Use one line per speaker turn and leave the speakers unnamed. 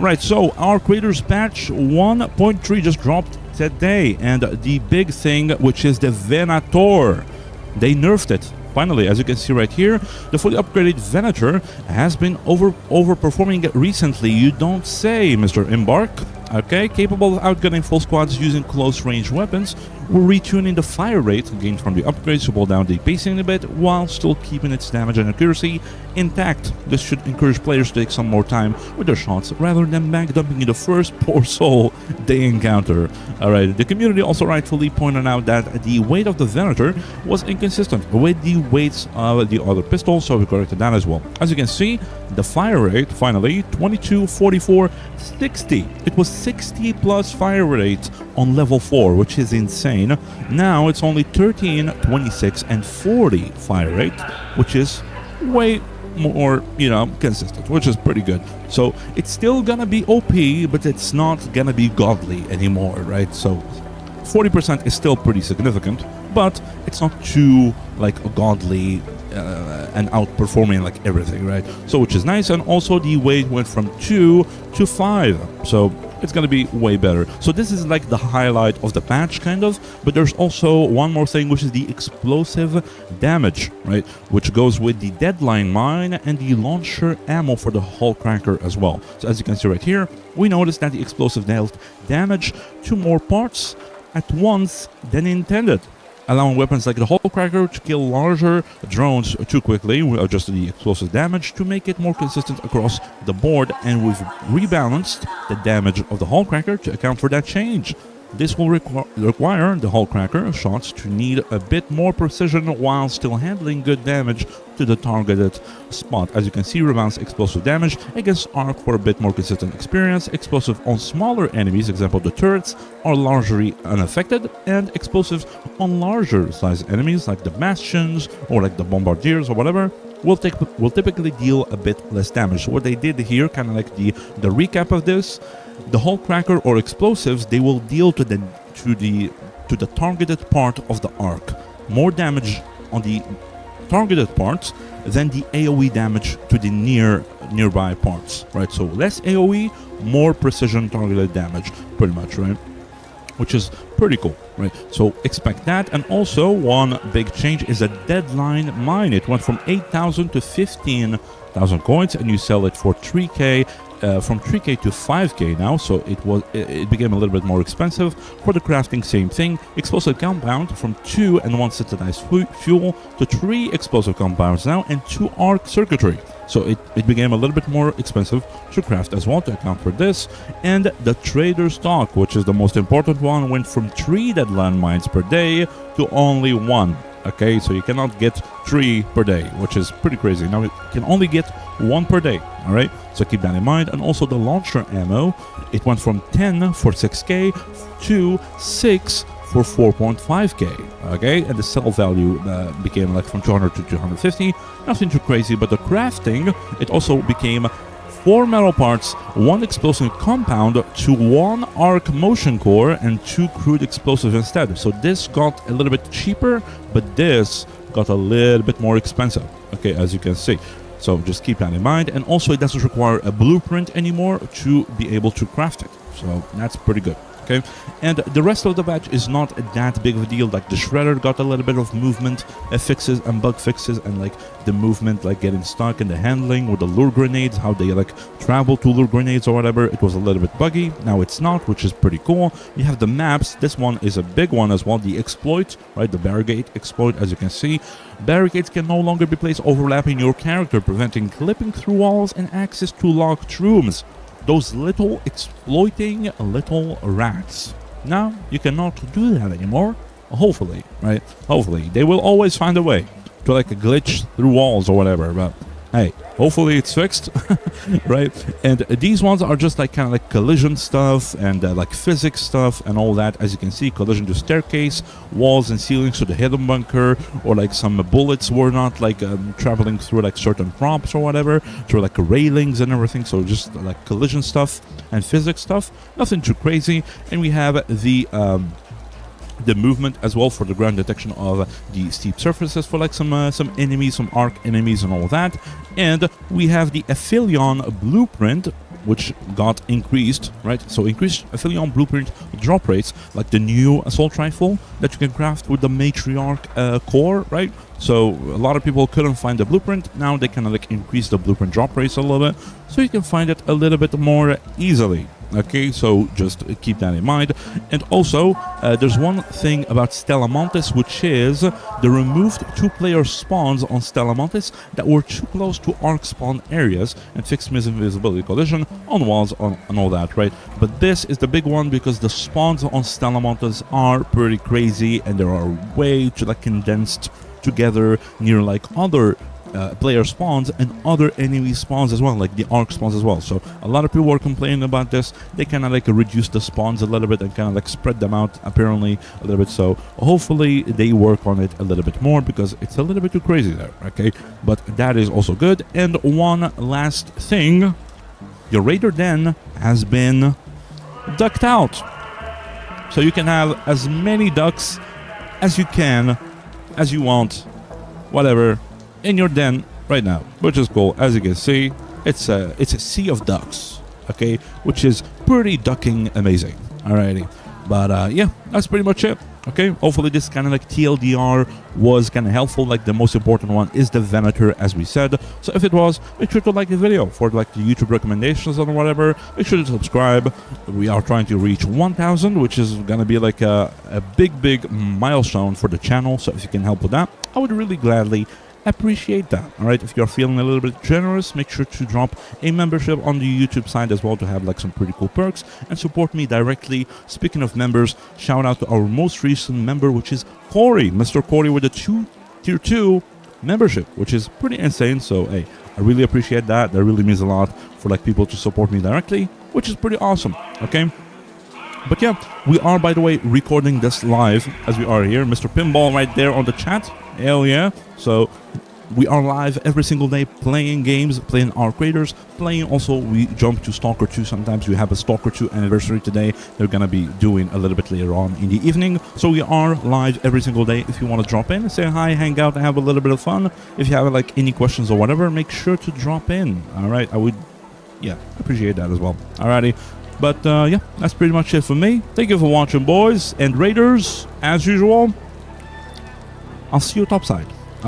Right, so arcraiders patch 1.3 just dropped today, and the big thing, which is the VENATOR, they nerfed it. Finally, as you can see right here, the fully upgraded VENATOR has been overperforming recently. You don't say, Mr. Embark. Okay, capable of outgunning full squads using close-range weapons, we're retuning the fire rate gained from the upgrades to pull down the pacing a bit while still keeping its damage and accuracy intact. This should encourage players to take some more time with their shots rather than backdumping in the first poor soul they encounter. Alright, the community also rightfully pointed out that the weight of the VENATOR was inconsistent with the weights of the other pistols, so we corrected that as well. As you can see, the fire rate, finally, 22, 44, 60. It was 60 plus fire rate on level 4, which is insane. Now it's only 13, 26, and 40 fire rate, which is way more, consistent, which is pretty good. So it's still gonna be OP, but it's not gonna be godly anymore, right? So 40% is still pretty significant, but it's not too godly and outperforming everything, right? So which is nice. And also the weight went from 2 to 5, so it's gonna be way better. So this is the highlight of the patch, kind of. But there's also one more thing, which is the explosive damage, right? Which goes with the deadline mine and the launcher ammo for the hull cracker as well. So as you can see right here, we noticed that the explosive dealt damage to more parts at once than intended, allowing weapons like the hull cracker to kill larger drones too quickly. We adjusted the explosive damage to make it more consistent across the board, and we've rebalanced the damage of the hull cracker to account for that change. This will require the hull cracker shots to need a bit more precision while still handling good damage to the targeted spot. As you can see, rebalanced explosive damage against arc for a bit more consistent experience. Explosive on smaller enemies, example the turrets, are largely unaffected, and explosives on larger size enemies like the bastions or the bombardiers or whatever will typically deal a bit less damage. So what they did here, kind of the recap of this, the hull cracker or explosives, they will deal to the targeted part of the arc more damage on the targeted parts than the AoE damage to the nearby parts, right? So less AoE, more precision targeted damage, pretty much, right? Which is pretty cool, right? So expect that. And also one big change is a deadline mine. It went from 8,000 to 15,000 coins, and you sell it for 3k. From 3k to 5k now, so it became a little bit more expensive. For the crafting, same thing. Explosive compound from 2 and 1 synthesized fuel to 3 explosive compounds now, and 2 arc circuitry. So it became a little bit more expensive to craft as well to account for this. And the trader stock, which is the most important one, went from 3 deadline mines per day to only 1. Okay, so you cannot get 3 per day, which is pretty crazy. Now you can only get 1 per day, all right? So keep that in mind. And also the launcher ammo, it went from 10 for 6k to 6 for 4.5k, okay? And the sell value became from 200 to 250. Nothing too crazy, but the crafting, it also became 4 metal parts, 1 explosive compound to 1 arc motion core, and 2 crude explosives instead. So this got a little bit cheaper, but this got a little bit more expensive, okay, as you can see. So just keep that in mind. And also it doesn't require a blueprint anymore to be able to craft it. So that's pretty good. Okay, and the rest of the patch is not that big of a deal. The shredder got a little bit of movement fixes and bug fixes, and the movement, getting stuck, and the handling with the lure grenades, how they travel to lure grenades or whatever. It was a little bit buggy. Now it's not, which is pretty cool. You have the maps. This one is a big one as well. The exploit, right? The barricade exploit, as you can see. Barricades can no longer be placed overlapping your character, preventing clipping through walls and access to locked rooms. Those little exploiting little rats. Now you cannot do that anymore. Hopefully, right? Hopefully. They will always find a way to glitch through walls or whatever, but hey, hopefully it's fixed, right? And these ones are just kind of collision stuff and physics stuff and all that. As you can see, collision to staircase, walls and ceilings to the hidden bunker, or some bullets were not traveling through certain props or whatever, through railings and everything. So just collision stuff and physics stuff, nothing too crazy. And we have the the movement as well for the ground detection of the steep surfaces for like some enemies, some arc enemies and all that. And we have the Aphelion blueprint, which got increased, right? So increased Aphelion blueprint drop rates, like the new assault rifle that you can craft with the matriarch core, right? So a lot of people couldn't find the blueprint. Now they kind of like increase the blueprint drop rates a little bit, so you can find it a little bit more easily. Okay, so just keep that in mind. And also, there's one thing about Stella Montes, which is the removed 2-player spawns on Stella Montes that were too close to arc spawn areas and fixed invisibility collision on walls and all that, right? But this is the big one because the spawns on Stella Montes are pretty crazy and they are way too like condensed together near like other player spawns and other enemy spawns as well, like the arc spawns as well. So a lot of people were complaining about this. They kind of like reduce the spawns a little bit and kind of like spread them out apparently a little bit. So hopefully they work on it a little bit more because it's a little bit too crazy there. Okay, but that is also good. And one last thing, your raider den has been ducked out, so you can have as many ducks as you can, as you want, whatever, in your den right now, which is cool. As you can see, it's a sea of ducks, okay, which is pretty ducking amazing. Alrighty, but yeah, that's pretty much it. Okay, hopefully this kind of like TLDR was kind of helpful. Like the most important one is the Venator, as we said. So if it was, make sure to like the video for like the YouTube recommendations or whatever. Make sure to subscribe. We are trying to reach 1,000, which is gonna be like a big milestone for the channel. So if you can help with that, I would really gladly appreciate that. All right, if you're feeling a little bit generous, make sure to drop a membership on the YouTube side as well to have like some pretty cool perks and support me directly. Speaking of members, shout out to our most recent member, which is Corey, Mr. Corey, with a tier 2 membership, which is pretty insane. So hey, I really appreciate that. That really means a lot for like people to support me directly, which is pretty awesome. Okay, but yeah, we are, by the way, recording this live as we are here. Mr. Pinball right there on the chat. Hell yeah. So we are live every single day playing games, playing arcraiders, playing also, we jump to Stalker 2 sometimes. We have a Stalker 2 anniversary today. They're gonna be doing a little bit later on in the evening. So we are live every single day. If you want to drop in, say hi, hang out, and have a little bit of fun. If you have like any questions or whatever, make sure to drop in. All right, I would, yeah, appreciate that as well. Alrighty. But yeah, that's pretty much it for me. Thank you for watching, boys and raiders. As usual, I'll see you topside.